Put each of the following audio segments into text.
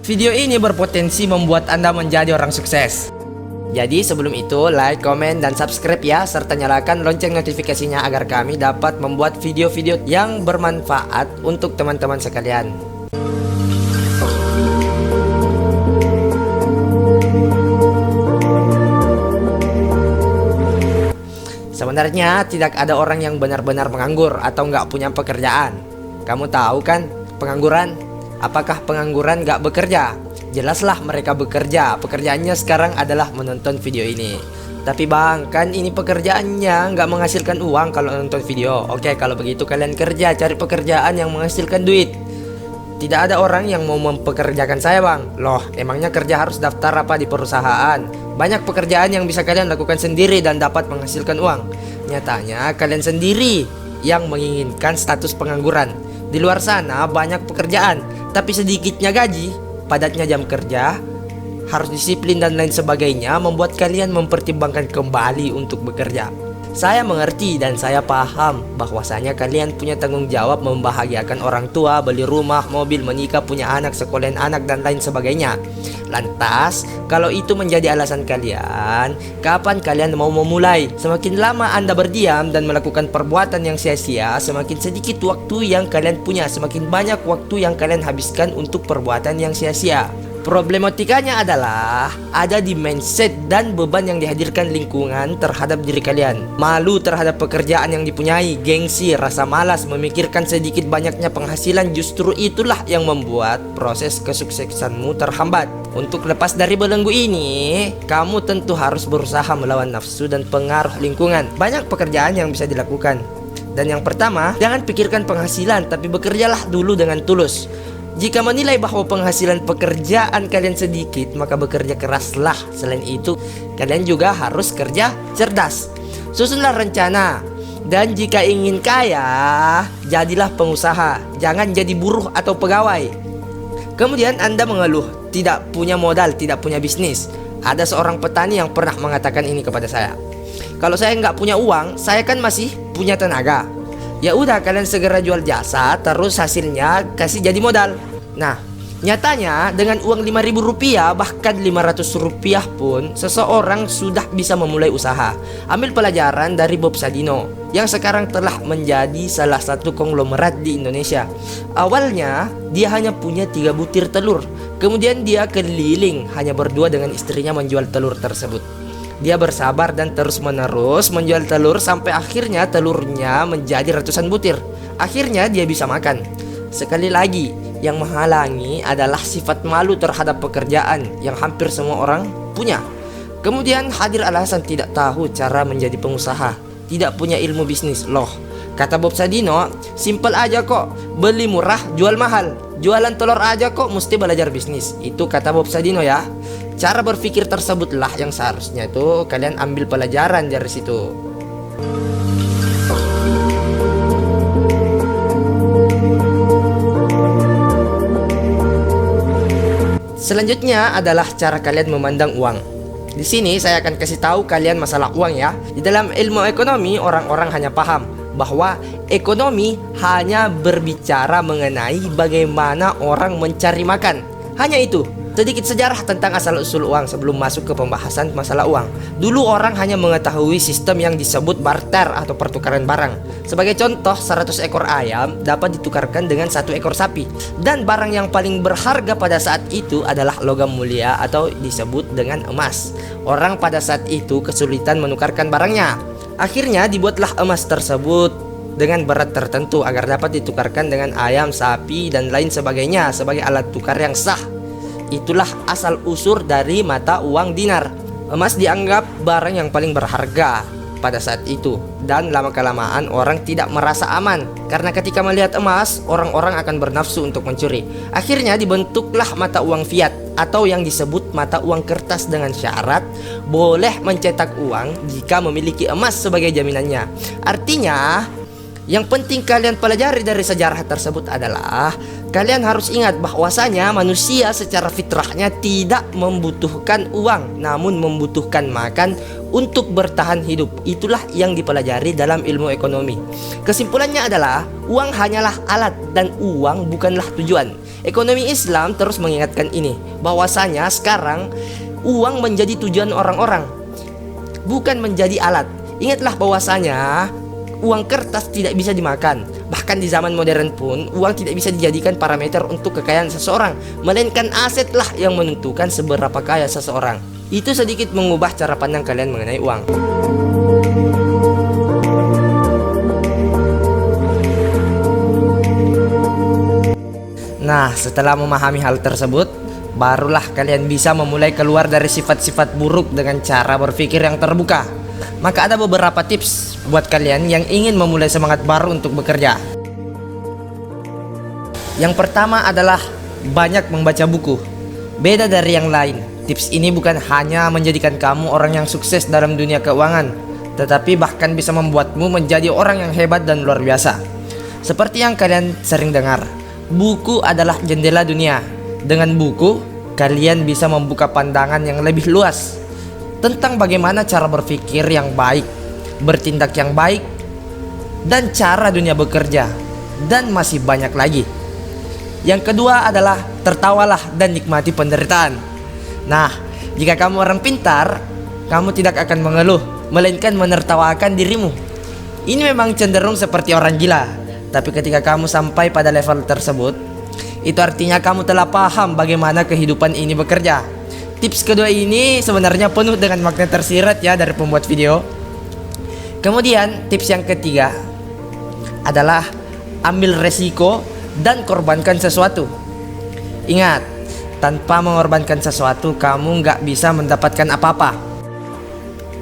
Video ini berpotensi membuat Anda menjadi orang sukses. Jadi sebelum itu, like, komen, dan subscribe ya, serta nyalakan lonceng notifikasinya agar kami dapat membuat video-video yang bermanfaat untuk teman-teman sekalian. Sebenarnya tidak ada orang yang benar-benar menganggur atau nggak punya pekerjaan. Kamu tahu kan pengangguran? Apakah pengangguran nggak bekerja? Jelaslah mereka bekerja. Pekerjaannya sekarang adalah menonton video ini. Tapi bang, kan ini pekerjaannya nggak menghasilkan uang kalau nonton video. Oke, kalau begitu kalian kerja, cari pekerjaan yang menghasilkan duit. Tidak ada orang yang mau mempekerjakan saya bang. Loh, emangnya kerja harus daftar apa di perusahaan? Banyak pekerjaan yang bisa kalian lakukan sendiri dan dapat menghasilkan uang. Nyatanya kalian sendiri yang menginginkan status pengangguran. Di luar sana banyak pekerjaan, tapi sedikitnya gaji, padatnya jam kerja, harus disiplin dan lain sebagainya, membuat kalian mempertimbangkan kembali untuk bekerja. Saya mengerti dan saya paham bahwasanya kalian punya tanggung jawab membahagiakan orang tua, beli rumah, mobil, menikah, punya anak, sekolahin anak, dan lain sebagainya. Lantas, kalau itu menjadi alasan kalian, kapan kalian mau memulai? Semakin lama Anda berdiam dan melakukan perbuatan yang sia-sia, semakin sedikit waktu yang kalian punya, semakin banyak waktu yang kalian habiskan untuk perbuatan yang sia-sia. Problematikanya adalah ada di mindset dan beban yang dihadirkan lingkungan terhadap diri kalian. Malu terhadap pekerjaan yang dipunyai, gengsi, rasa malas, memikirkan sedikit banyaknya penghasilan, justru itulah yang membuat proses kesuksesanmu terhambat. Untuk lepas dari belenggu ini, kamu tentu harus berusaha melawan nafsu dan pengaruh lingkungan. Banyak pekerjaan yang bisa dilakukan. Dan yang pertama, jangan pikirkan penghasilan, tapi bekerjalah dulu dengan tulus. Jika menilai bahwa penghasilan pekerjaan kalian sedikit, maka bekerja keraslah. Selain itu, kalian juga harus kerja cerdas. Susunlah rencana. Dan jika ingin kaya, jadilah pengusaha. Jangan jadi buruh atau pegawai. Kemudian Anda mengeluh, tidak punya modal, tidak punya bisnis. Ada seorang petani yang pernah mengatakan ini kepada saya. Kalau saya nggak punya uang, saya kan masih punya tenaga. Ya udah, kalian segera jual jasa, terus hasilnya kasih jadi modal. Nah, nyatanya dengan uang Rp5.000 bahkan Rp500 pun seseorang sudah bisa memulai usaha. Ambil pelajaran dari Bob Sadino yang sekarang telah menjadi salah satu konglomerat di Indonesia. Awalnya dia hanya punya 3 butir telur. Kemudian dia keliling hanya berdua dengan istrinya menjual telur tersebut. Dia bersabar dan terus-menerus menjual telur sampai akhirnya telurnya menjadi ratusan butir. Akhirnya dia bisa makan. Sekali lagi, yang menghalangi adalah sifat malu terhadap pekerjaan yang hampir semua orang punya. Kemudian hadir alasan tidak tahu cara menjadi pengusaha, tidak punya ilmu bisnis. Loh, kata Bob Sadino, simpel aja kok, beli murah, jual mahal. Jualan telur aja kok mesti belajar bisnis. Itu kata Bob Sadino ya. Cara berpikir tersebutlah yang seharusnya itu kalian ambil pelajaran dari situ. Selanjutnya adalah cara kalian memandang uang. Di sini saya akan kasih tahu kalian masalah uang ya. Di dalam ilmu ekonomi, orang-orang hanya paham bahwa ekonomi hanya berbicara mengenai bagaimana orang mencari makan. Hanya itu. Sedikit sejarah tentang asal-usul uang sebelum masuk ke pembahasan masalah uang. Dulu orang hanya mengetahui sistem yang disebut barter atau pertukaran barang. Sebagai contoh, 100 ekor ayam dapat ditukarkan dengan 1 ekor sapi. Dan barang yang paling berharga pada saat itu adalah logam mulia atau disebut dengan emas. Orang pada saat itu kesulitan menukarkan barangnya. Akhirnya dibuatlah emas tersebut dengan berat tertentu agar dapat ditukarkan dengan ayam, sapi, dan lain sebagainya sebagai alat tukar yang sah. Itulah asal-usul dari mata uang dinar. Emas dianggap barang yang paling berharga pada saat itu. Dan lama-kelamaan orang tidak merasa aman. Karena ketika melihat emas, orang-orang akan bernafsu untuk mencuri. Akhirnya dibentuklah mata uang fiat atau yang disebut mata uang kertas dengan syarat boleh mencetak uang jika memiliki emas sebagai jaminannya. Artinya, yang penting kalian pelajari dari sejarah tersebut adalah kalian harus ingat bahwasanya manusia secara fitrahnya tidak membutuhkan uang, namun membutuhkan makan untuk bertahan hidup. Itulah yang dipelajari dalam ilmu ekonomi. Kesimpulannya adalah uang hanyalah alat dan uang bukanlah tujuan. Ekonomi Islam terus mengingatkan ini, bahwasanya sekarang uang menjadi tujuan orang-orang, bukan menjadi alat. Ingatlah bahwasanya uang kertas tidak bisa dimakan. Bahkan di zaman modern pun uang tidak bisa dijadikan parameter untuk kekayaan seseorang, melainkan asetlah yang menentukan seberapa kaya seseorang. Itu sedikit mengubah cara pandang kalian mengenai uang. Nah, setelah memahami hal tersebut, barulah kalian bisa memulai keluar dari sifat-sifat buruk dengan cara berpikir yang terbuka. Maka ada beberapa tips buat kalian yang ingin memulai semangat baru untuk bekerja. Yang pertama adalah banyak membaca buku. Beda dari yang lain, tips ini bukan hanya menjadikan kamu orang yang sukses dalam dunia keuangan, tetapi bahkan bisa membuatmu menjadi orang yang hebat dan luar biasa. Seperti yang kalian sering dengar, buku adalah jendela dunia. Dengan buku, kalian bisa membuka pandangan yang lebih luas tentang bagaimana cara berpikir yang baik, bertindak yang baik, dan cara dunia bekerja, dan masih banyak lagi. Yang kedua adalah tertawalah dan nikmati penderitaan. Nah, jika kamu orang pintar, kamu tidak akan mengeluh, melainkan menertawakan dirimu. Ini memang cenderung seperti orang gila, tapi ketika kamu sampai pada level tersebut, itu artinya kamu telah paham bagaimana kehidupan ini bekerja. Tips kedua ini sebenarnya penuh dengan makna tersirat ya dari pembuat video. Kemudian tips yang ketiga adalah ambil resiko dan korbankan sesuatu. Ingat, tanpa mengorbankan sesuatu kamu nggak bisa mendapatkan apa-apa.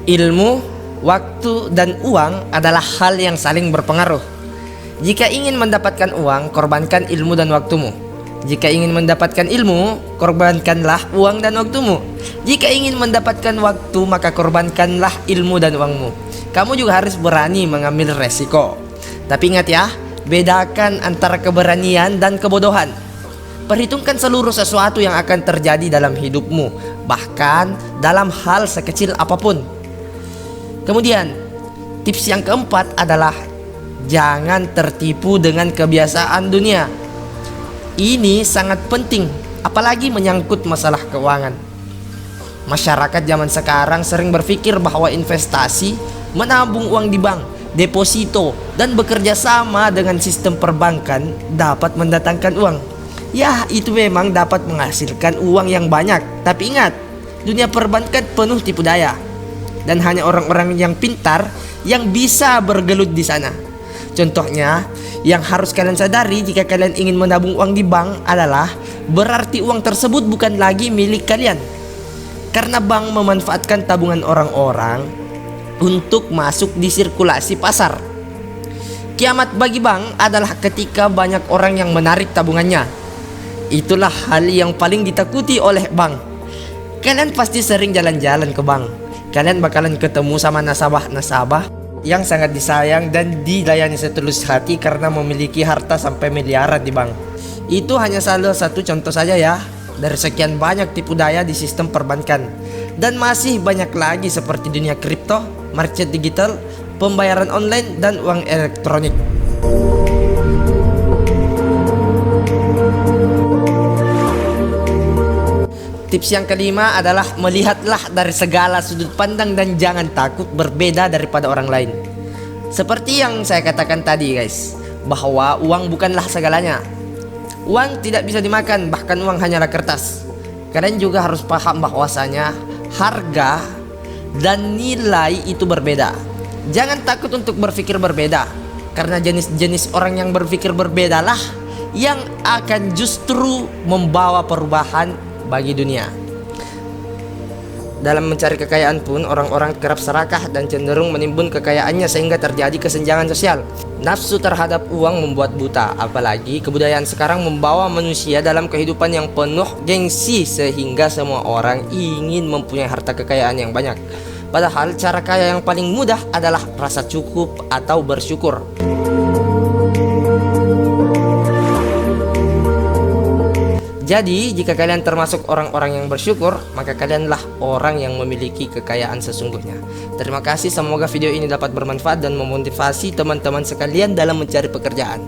Ilmu, waktu, dan uang adalah hal yang saling berpengaruh. Jika ingin mendapatkan uang, korbankan ilmu dan waktumu. Jika ingin mendapatkan ilmu, korbankanlah uang dan waktumu. Jika ingin mendapatkan waktu, maka korbankanlah ilmu dan uangmu. Kamu juga harus berani mengambil resiko. Tapi ingat ya, bedakan antara keberanian dan kebodohan. Perhitungkan seluruh sesuatu yang akan terjadi dalam hidupmu, bahkan dalam hal sekecil apapun. Kemudian, tips yang keempat adalah jangan tertipu dengan kebiasaan dunia. Ini sangat penting, apalagi menyangkut masalah keuangan. Masyarakat zaman sekarang sering berpikir bahwa investasi, menabung uang di bank, deposito, dan bekerja sama dengan sistem perbankan dapat mendatangkan uang. Ya, itu memang dapat menghasilkan uang yang banyak. Tapi ingat, dunia perbankan penuh tipu daya, dan hanya orang-orang yang pintar yang bisa bergelut di sana. Contohnya, yang harus kalian sadari jika kalian ingin menabung uang di bank adalah berarti uang tersebut bukan lagi milik kalian, karena bank memanfaatkan tabungan orang-orang untuk masuk di sirkulasi pasar. Kiamat bagi bank adalah ketika banyak orang yang menarik tabungannya. Itulah hal yang paling ditakuti oleh bank. Kalian pasti sering jalan-jalan ke bank. Kalian bakalan ketemu sama nasabah-nasabah yang sangat disayang dan dilayani setulus hati karena memiliki harta sampai miliaran di bank. Itu hanya salah satu contoh saja ya dari sekian banyak tipu daya di sistem perbankan. Dan masih banyak lagi seperti dunia kripto, market digital, pembayaran online, dan uang elektronik. Tips yang kelima adalah melihatlah dari segala sudut pandang dan jangan takut berbeda daripada orang lain. Seperti yang saya katakan tadi guys, bahwa uang bukanlah segalanya. Uang tidak bisa dimakan, bahkan uang hanyalah kertas. Kalian juga harus paham bahwasanya harga dan nilai itu berbeda. Jangan takut untuk berpikir berbeda, karena jenis-jenis orang yang berpikir berbedalah yang akan justru membawa perubahan bagi dunia. Dalam mencari kekayaan pun orang-orang kerap serakah dan cenderung menimbun kekayaannya sehingga terjadi kesenjangan sosial. Nafsu terhadap uang membuat buta, apalagi kebudayaan sekarang membawa manusia dalam kehidupan yang penuh gengsi sehingga semua orang ingin mempunyai harta kekayaan yang banyak. Padahal cara kaya yang paling mudah adalah rasa cukup atau bersyukur. Jadi, jika kalian termasuk orang-orang yang bersyukur, maka kalianlah orang yang memiliki kekayaan sesungguhnya. Terima kasih, semoga video ini dapat bermanfaat dan memotivasi teman-teman sekalian dalam mencari pekerjaan.